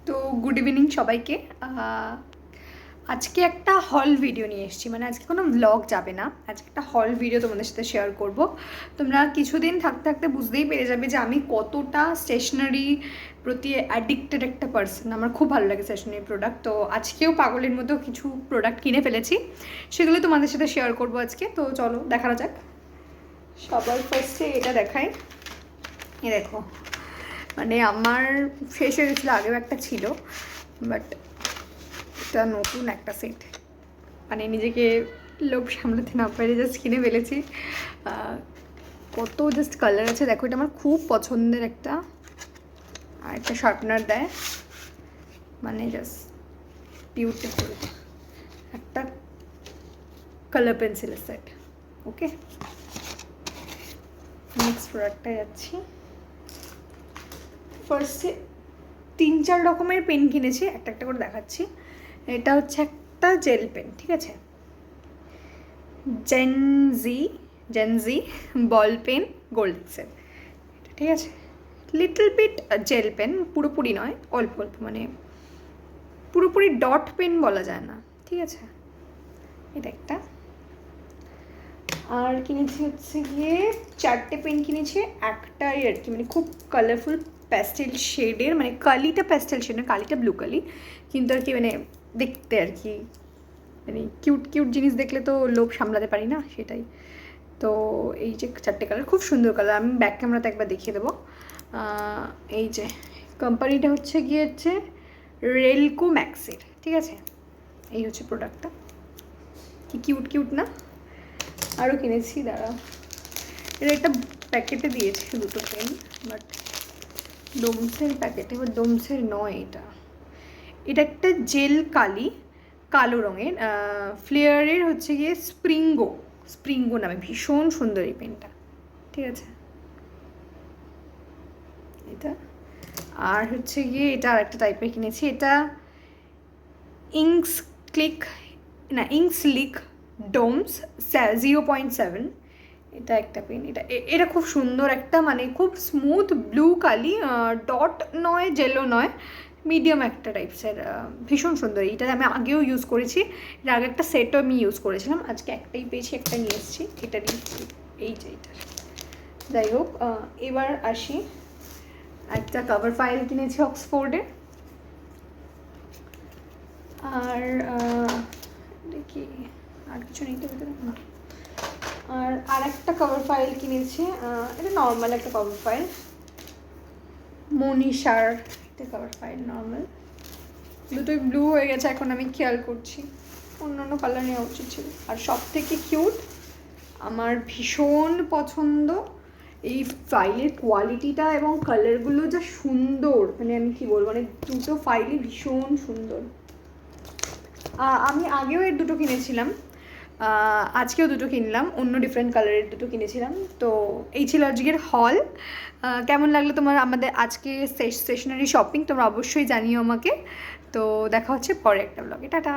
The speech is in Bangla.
তো গুড ইভিনিং সবাইকে। আজকে একটা হল ভিডিও নিয়ে এসেছি, মানে আজকে কোনো ব্লগ যাবে না, আজকে একটা হল ভিডিও তোমাদের সাথে শেয়ার করব। তোমরা কিছুদিন থাকতে থাকতে বুঝতেই পেরে যাবে যে আমি কতটা স্টেশনারি প্রতি অ্যাডিক্টেড একটা পার্সন। আমার খুব ভালো লাগে স্টেশনারি প্রোডাক্ট, তো আজকেও পাগলের মতো কিছু প্রোডাক্ট কিনে ফেলেছি, সেগুলো তোমাদের সাথে শেয়ার করব আজকে। তো চলো দেখা যাক। সবার ফার্স্টে এটা দেখাই। এ দেখো, মানে আমার শেষ হয়ে গেছিলো, আগেও একটা ছিল, বাট এটা নতুন একটা সেট, মানে নিজেকে লোভ সামলাতে না পারে জাস্ট কিনে ফেলেছি। কত জাস্ট কালার আছে দেখো, এটা আমার খুব পছন্দের একটা। আর একটা শার্পনার দেয়, মানে জাস্ট বিউটিফুল একটা কালার পেন্সিলের সেট। ওকে, নেক্সট প্রোডাক্টটা যাচ্ছি। ফার্স্টে 3-4 রকমের পেন কিনেছি, একটা একটা করে দেখাচ্ছি। এটা হচ্ছে একটা জেল পেন, ঠিক আছে, জেনজি বল পেন গোল্ড এক্সেল, ঠিক আছে। লিটল বিট জেল পেন, পুরোপুরি নয়, অল্প অল্প, মানে পুরোপুরি ডট পেন বলা যায় না, ঠিক আছে। এটা একটা। আর কিনেছি হচ্ছে গিয়ে 4টে পেন কিনেছি, একটাই আর কি, মানে খুব কালারফুল প্যাস্টেল শেডের, মানে কালিটা প্যাস্টেল শেড না, কালিটা ব্লু কালি, কিন্তু আর কি মানে দেখতে আর কি, মানে কিউট কিউট জিনিস দেখলে তো লোভ সামলাতে পারি না, সেটাই। তো এই যে 4টে কালার, খুব সুন্দর কালার, আমি ব্যাক ক্যামেরাতে একবার দেখিয়ে দেবো। এই যে কোম্পানিটা হচ্ছে গিয়ে হচ্ছে রেলকো ম্যাক্সের, ঠিক আছে। এই হচ্ছে প্রোডাক্টটা, কি কিউট কিউট না। আরও কিনেছি, দাঁড়া, এটা একটা প্যাকেটে দিয়েছে দুটো পেন, বাট ডোমসের প্যাকেটে, বাট ডোমসের নয় এটা। এটা একটা জেল কালো রঙের, ফ্লেয়ারের হচ্ছে গিয়ে স্প্রিঙ্গো নামে, ভীষণ সুন্দর এই পেনটা, ঠিক আছে। এটা আর হচ্ছে গিয়ে এটা আর একটা টাইপের কিনেছি, এটা ইঙ্কস্লিক ডোমস 0.7, এটা একটা পেন। এটা খুব সুন্দর একটা, মানে খুব স্মুথ ব্লু কালি, ডট নয় জেলো নয়, মিডিয়াম একটা টাইপসের, ভীষণ সুন্দর। এইটা আমি আগেও ইউজ করেছি, এর আগে একটা সেটও আমি ইউজ করেছিলাম, আজকে একটাই পেয়েছি, একটা নিয়ে এসেছি, এটারই এই যে এটা। যাই হোক, এবার আসি, একটা কভার ফাইল কিনেছি অক্সফোর্ডে। আর দেখি আর কিছু নেই তো ভিতরে না। আর একটা কভার ফাইল কিনেছি, এটা নর্মাল একটা কভার ফাইল, মনীষার একটা কভার ফাইল, নর্মাল। দুটোই ব্লু হয়ে গেছে, এখন আমি খেয়াল করছি, অন্য কালার নেওয়া উচিত ছিল। আর সব থেকে কিউট, আমার ভীষণ পছন্দ এই ফাইলের কোয়ালিটিটা এবং কালারগুলো যা সুন্দর, মানে আমি কি বলবো, মানে দুটো ফাইলই ভীষণ সুন্দর। আমি আগেও এর দুটো কিনেছিলাম, আজকেও দুটো কিনলাম, অন্য ডিফারেন্ট কালারের দুটো কিনেছিলাম। তো এই ছিল আজকের হল। কেমন লাগলো তোমার আমাদের আজকে স্টেশনারি শপিং, তোমরা অবশ্যই জানিও আমাকে। তো দেখা হচ্ছে পরে একটা ব্লগে, টাটা।